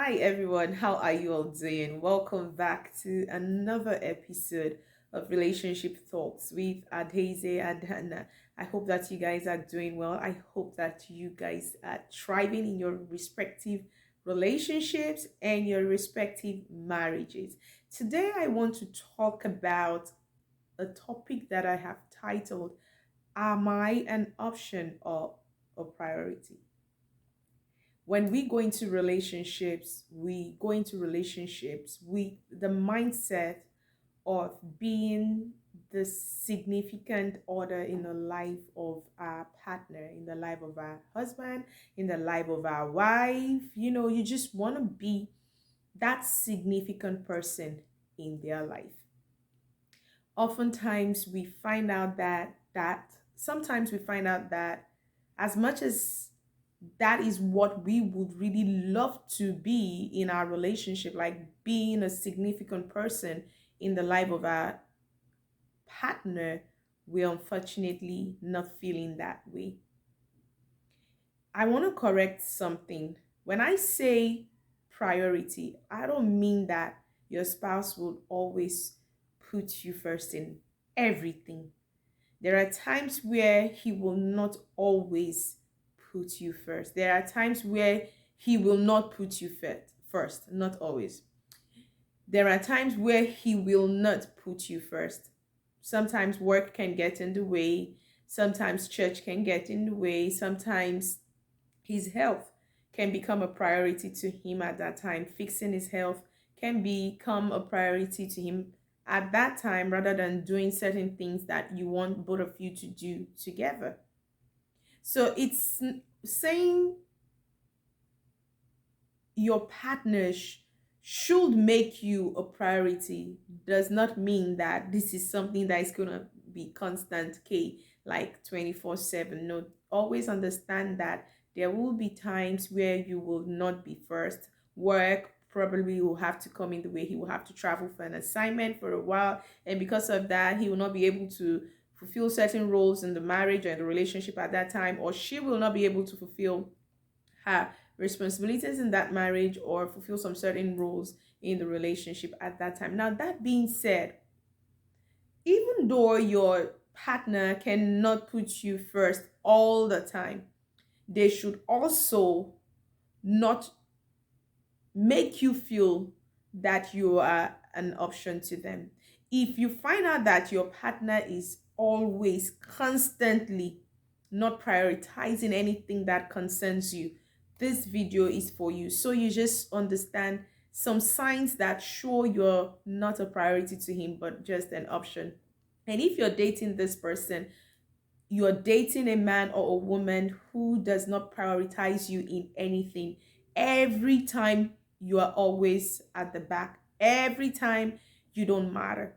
Hi everyone, how are you all doing? Welcome back to another episode of Relationship Talks with Adheze and Hannah. I hope that you guys are doing well. I hope that you guys are thriving in your respective relationships and your respective marriages. Today, I want to talk about a topic that I have titled, Am I an option or a priority? When we go into relationships, we go into relationships with the mindset of being the significant other in the life of our partner, in the life of our husband, in the life of our wife. You just want to be that significant person in their life. Oftentimes we find out that sometimes we find out that as much as that is what we would really love to be in our relationship, like being a significant person in the life of our partner, we're unfortunately not feeling that way. I want to correct something. When I say priority, I don't mean that your spouse will always put you first in everything. There are times where he will not always put you first. There are times where he will not put you first, not always. There are times where he will not put you first. Sometimes work can get in the way, sometimes church can get in the way, sometimes his health can become a priority to him at that time. Fixing his health can become a priority to him at that time rather than doing certain things that you want both of you to do together. So it's saying your partner should make you a priority does not mean that this is something that is going to be constant K, like 24/7. No, always understand that there will be times where you will not be first. Work probably will have to come in the way. He will have to travel for an assignment for a while, and because of that he will not be able to fulfill certain roles in the marriage or in the relationship at that time, or she will not be able to fulfill her responsibilities in that marriage or fulfill some certain roles in the relationship at that time. Now, that being said, even though your partner cannot put you first all the time, they should also not make you feel that you are an option to them. If you find out that your partner is always constantly not prioritizing anything that concerns you, this video is for you. So you just understand some signs that show you're not a priority to him, but just an option. And if you're dating this person, you're dating a man or a woman who does not prioritize you in anything. Every time you are always at the back, every time you don't matter.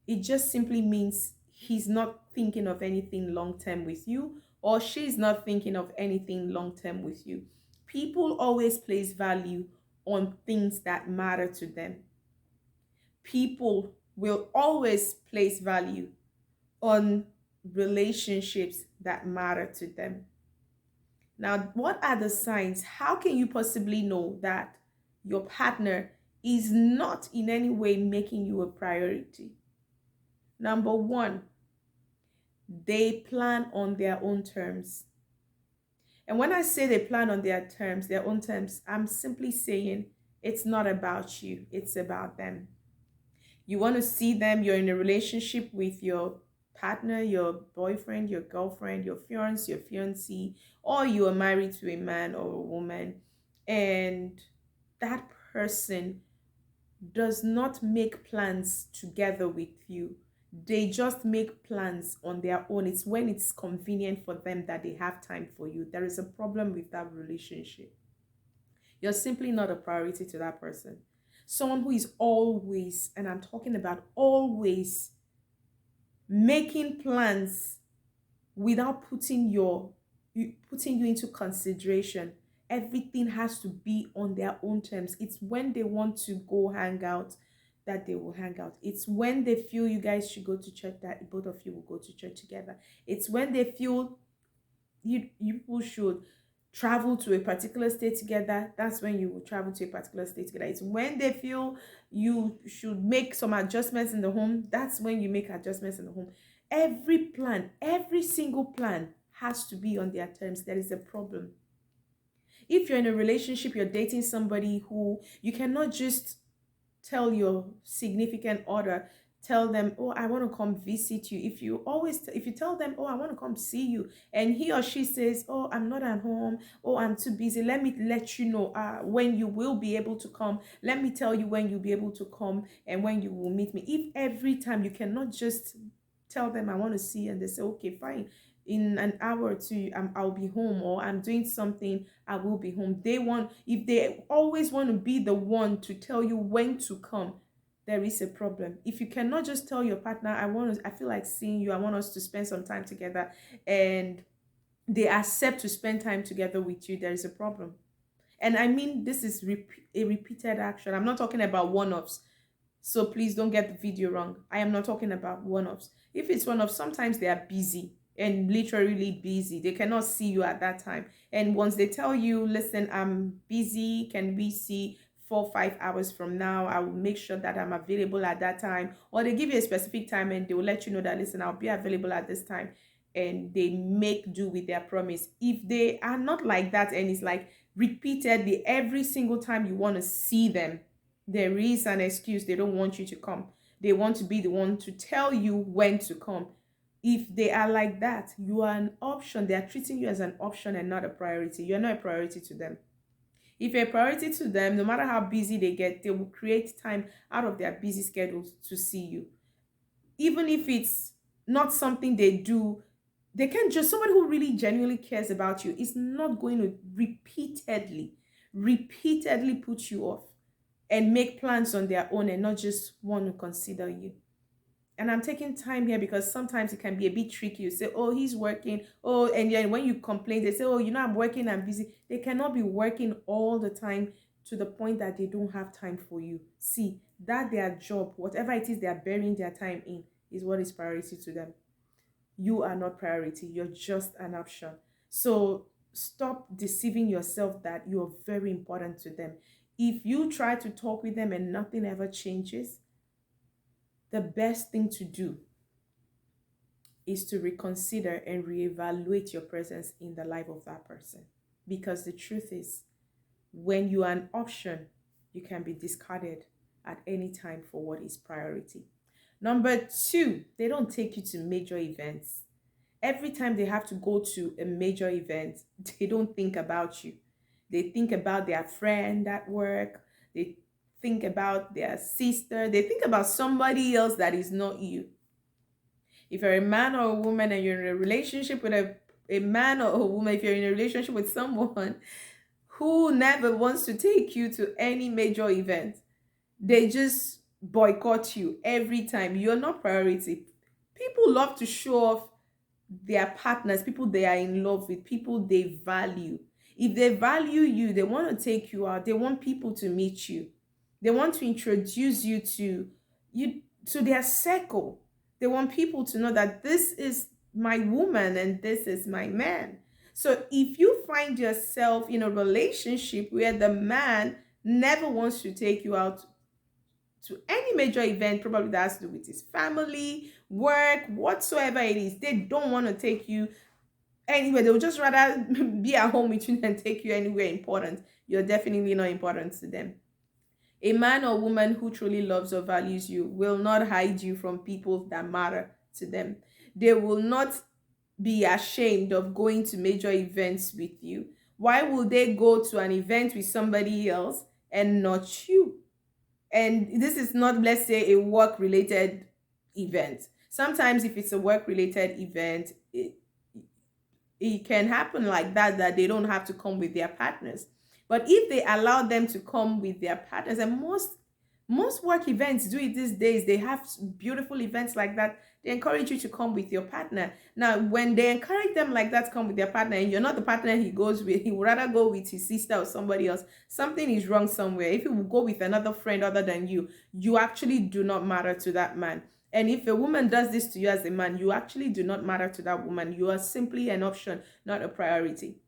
It just simply means he's not thinking of anything long term with you, or she's not thinking of anything long term with you. People always place value on things that matter to them. People will always place value on relationships that matter to them. Now, what are the signs? How can you possibly know that your partner is not in any way making you a priority? Number one, they plan on their own terms. And when I say they plan on their own terms, I'm simply saying it's not about you, it's about them. You want to see them, you're in a relationship with your partner, your boyfriend, your girlfriend, your fiance, your fiancée, or you are married to a man or a woman, and that person does not make plans together with you. They just make plans on their own. It's when it's convenient for them that they have time for you. There is a problem with that relationship. You're simply not a priority to that person. Someone who is always, and I'm talking about always, making plans without putting you into consideration. Everything has to be on their own terms. It's when they want to go hang out that they will hang out. It's when they feel you guys should go to church that both of you will go to church together. It's when they feel you people should travel to a particular state together, that's when you will travel to a particular state together. It's when they feel you should make some adjustments in the home, that's when you make adjustments in the home. Every plan, every single plan has to be on their terms. There is a problem. If you're in a relationship, you're dating somebody who you cannot just tell your significant other, tell them, oh, I want to come visit you. If you tell them, oh, I want to come see you, and he or she says, oh, I'm not at home, oh, I'm too busy, let me let you know when you will be able to come, let me tell you when you'll be able to come and when you will meet me. If every time you cannot just tell them I want to see you, and they say, okay, fine, in an hour or two, I'll be home, or I'm doing something, I will be home. If they always want to be the one to tell you when to come, there is a problem. If you cannot just tell your partner, I feel like seeing you, I want us to spend some time together, and they accept to spend time together with you, there is a problem. And I mean, this is a repeated action. I'm not talking about one-offs. So please don't get the video wrong. I am not talking about one-offs. If it's one-off, sometimes they are busy and literally busy. They cannot see you at that time. And once they tell you, listen, I'm busy, can we see 4 or 5 hours from now? I will make sure that I'm available at that time. Or they give you a specific time and they will let you know that, listen, I'll be available at this time. And they make do with their promise. If they are not like that, and it's like repeatedly every single time you want to see them, there is an excuse. They don't want you to come. They want to be the one to tell you when to come. If they are like that, you are an option. They are treating you as an option and not a priority. You're not a priority to them. If you're a priority to them, no matter how busy they get, they will create time out of their busy schedules to see you. Even if it's not something they do, they can just, somebody who really genuinely cares about you is not going to repeatedly put you off and make plans on their own and not just want to consider you. And I'm taking time here because sometimes it can be a bit tricky. You say, oh, he's working. Oh, and then when you complain, they say, oh, I'm working, I'm busy. They cannot be working all the time to the point that they don't have time for you. See, that their job, whatever it is they are burying their time in, is what is priority to them. You are not priority. You're just an option. So stop deceiving yourself that you're very important to them. If you try to talk with them and nothing ever changes, the best thing to do is to reconsider and reevaluate your presence in the life of that person. Because the truth is, when you are an option, you can be discarded at any time for what is priority. Number two, they don't take you to major events. Every time they have to go to a major event, they don't think about you. They think about their friend at work. They think about their sister. They think about somebody else that is not you. If you're a man or a woman and you're in a relationship with a man or a woman, if you're in a relationship with someone who never wants to take you to any major event, they just boycott you every time. You're not priority. People love to show off their partners, people they are in love with, people they value. If they value you, they want to take you out. They want people to meet you. They want to introduce you to their circle. They want people to know that this is my woman and this is my man. So if you find yourself in a relationship where the man never wants to take you out to any major event, probably that has to do with his family, work, whatsoever it is, they don't want to take you anywhere. They would just rather be at home with you than take you anywhere important. You're definitely not important to them. A man or woman who truly loves or values you will not hide you from people that matter to them. They will not be ashamed of going to major events with you. Why will they go to an event with somebody else and not you? And this is not, let's say, a work related event. Sometimes if it's a work related event, it can happen like that they don't have to come with their partners. But if they allow them to come with their partners, and most work events do it these days, they have beautiful events like that. They encourage you to come with your partner. Now when they encourage them like that to come with their partner, and you're not the partner he goes with, he would rather go with his sister or somebody else, something is wrong somewhere. If he will go with another friend other than you actually do not matter to that man. And if a woman does this to you as a man, you actually do not matter to that woman. You are simply an option, not a priority.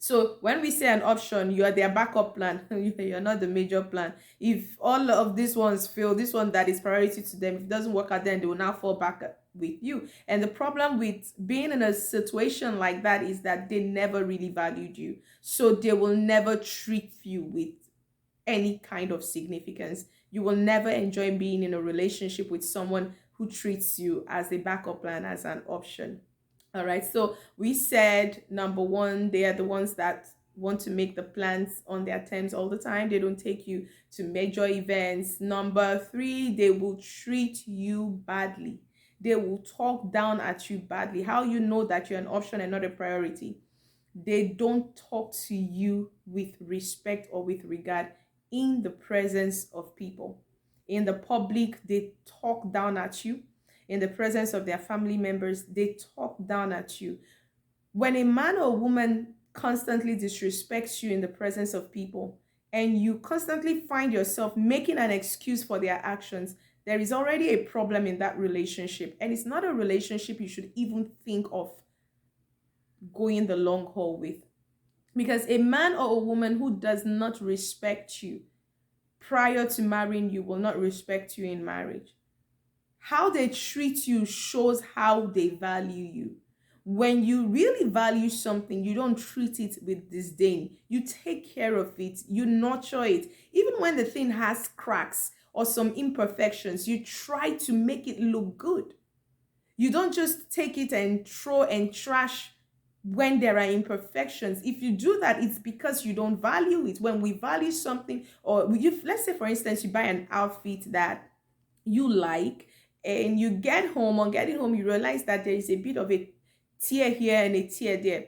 So when we say an option, you are their backup plan. You're not the major plan. If all of these ones fail, this one that is priority to them, if it doesn't work out, then they will now fall back with you. And the problem with being in a situation like that is that they never really valued you. So they will never treat you with any kind of significance. You will never enjoy being in a relationship with someone who treats you as a backup plan, as an option. All right. So we said number one, they are the ones that want to make the plans on their terms all the time. They don't take you to major events. Number three, they will treat you badly. They will talk down at you badly. How you know that you're an option and not a priority? They don't talk to you with respect or with regard in the presence of people. In the public, they talk down at you. In the presence of their family members, they talk down at you. When a man or woman constantly disrespects you in the presence of people, and you constantly find yourself making an excuse for their actions, there is already a problem in that relationship. And it's not a relationship you should even think of going the long haul with. Because a man or a woman who does not respect you prior to marrying you will not respect you in marriage. How they treat you shows how they value you. When you really value something, you don't treat it with disdain. You take care of it, you nurture it. Even when the thing has cracks or some imperfections, you try to make it look good. You don't just take it and throw and trash when there are imperfections. If you do that, it's because you don't value it. When we value something, or you, let's say for instance, you buy an outfit that you like, and you get home, on getting home, you realize that there is a bit of a tear here and a tear there.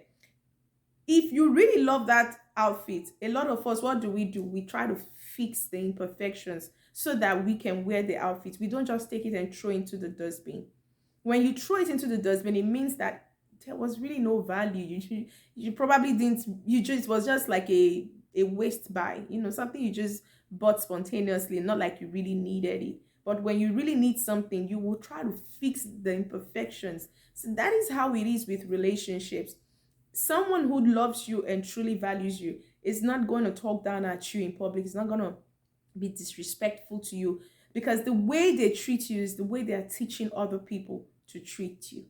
If you really love that outfit, a lot of us, what do? We try to fix the imperfections so that we can wear the outfit. We don't just take it and throw into the dustbin. When you throw it into the dustbin, it means that there was really no value. You probably didn't, you just, it was just like a waste buy, something you just bought spontaneously, not like you really needed it. But when you really need something, you will try to fix the imperfections. So that is how it is with relationships. Someone who loves you and truly values you is not going to talk down at you in public. It's not going to be disrespectful to you, because the way they treat you is the way they are teaching other people to treat you.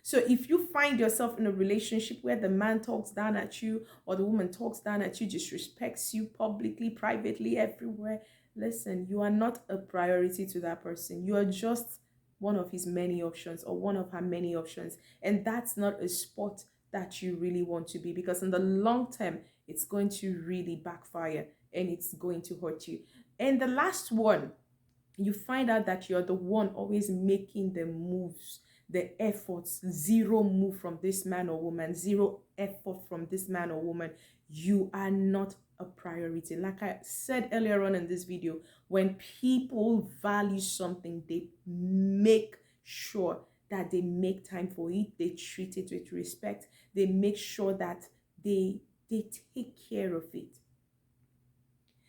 So if you find yourself in a relationship where the man talks down at you, or the woman talks down at you, disrespects you publicly, privately, everywhere, listen, you are not a priority to that person. You are just one of his many options, or one of her many options. And that's not a spot that you really want to be, because in the long term, it's going to really backfire and it's going to hurt you. And the last one, you find out that you're the one always making the moves, the efforts, zero move from this man or woman, zero effort from this man or woman. You are not a priority. Like I said earlier on in this video, when people value something, they make sure that they make time for it, they treat it with respect, they make sure that they take care of it.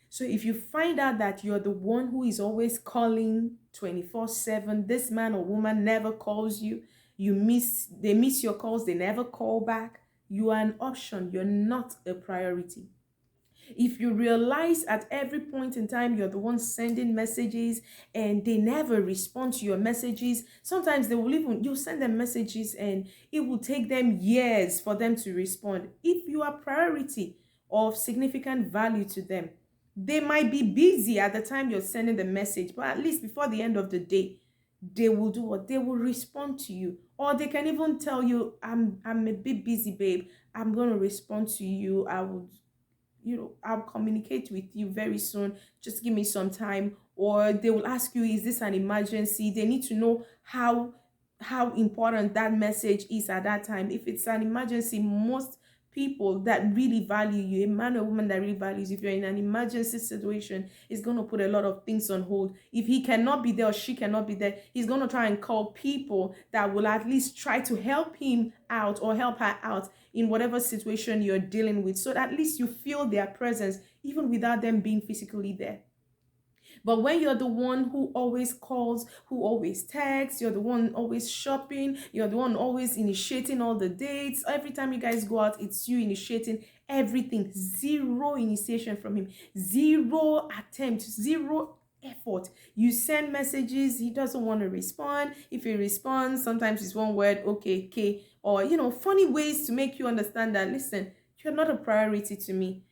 So if you find out that you're the one who is always calling 24/7, this man or woman never calls you, they miss your calls, they never call back, you are an option, you're not a priority. If you realize at every point in time you're the one sending messages and they never respond to your messages, sometimes you send them messages and it will take them years for them to respond. If you are priority of significant value to them, they might be busy at the time you're sending the message, but at least before the end of the day, they will do what? They will respond to you. Or they can even tell you, I'm a bit busy, babe. I'm going to respond to you. I'll communicate with you very soon. Just give me some time. Or they will ask you, is this an emergency? They need to know how important that message is at that time. If it's an emergency, most people that really value you, a man or woman that really values, if you're in an emergency situation, is going to put a lot of things on hold. If he cannot be there or she cannot be there, he's going to try and call people that will at least try to help him out or help her out in whatever situation you're dealing with, so that at least you feel their presence even without them being physically there. But when you're the one who always calls, who always texts, you're the one always shopping, you're the one always initiating all the dates. Every time you guys go out, it's you initiating everything. Zero initiation from him, zero attempt, zero effort. You send messages, he doesn't want to respond. If he responds, sometimes it's one word, okay, okay, or funny ways to make you understand that, listen, you're not a priority to me.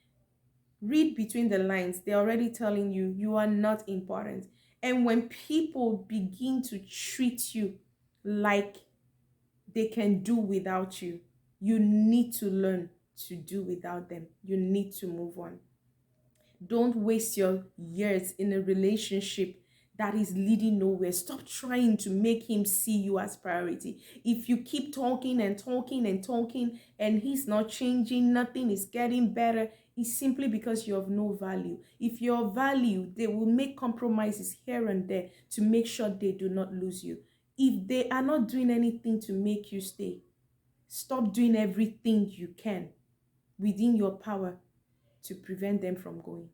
Read between the lines. They're already telling you you are not important. And when people begin to treat you like they can do without you, you need to learn to do without them. You need to move on. Don't waste your years in a relationship that is leading nowhere. Stop trying to make him see you as priority. If you keep talking and talking and talking and he's not changing, nothing is getting better, it's simply because you have no value. If you're value, they will make compromises here and there to make sure they do not lose you. If they are not doing anything to make you stay, stop doing everything you can within your power to prevent them from going.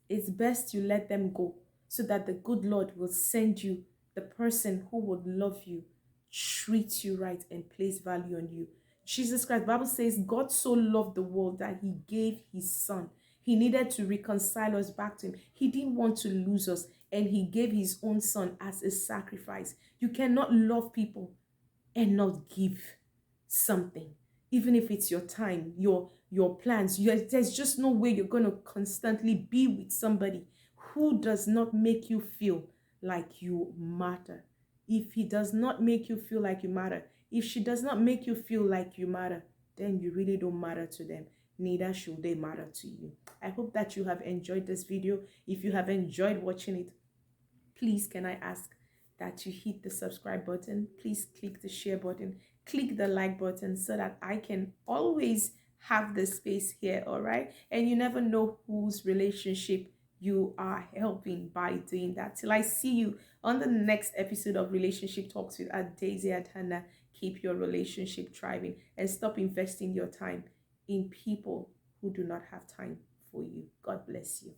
It's best you let them go so that the good Lord will send you the person who would love you, treat you right, and place value on you. Jesus Christ, the Bible says, God so loved the world that he gave his son. He needed to reconcile us back to him. He didn't want to lose us, and he gave his own son as a sacrifice. You cannot love people and not give something, even if it's your time, your plans. There's just no way you're going to constantly be with somebody who does not make you feel like you matter. If he does not make you feel like you matter, if she does not make you feel like you matter, then you really don't matter to them, neither should they matter to you. I hope that you have enjoyed this video. If you have enjoyed watching it, please can I ask that you hit the subscribe button. Please click the share button, click the like button, so that I can always have the space here. All right, and you never know whose relationship you are helping by doing that. Till I see you on the next episode of Relationship Talks with Daisy Adhana. Keep your relationship thriving and stop investing your time in people who do not have time for you. God bless you.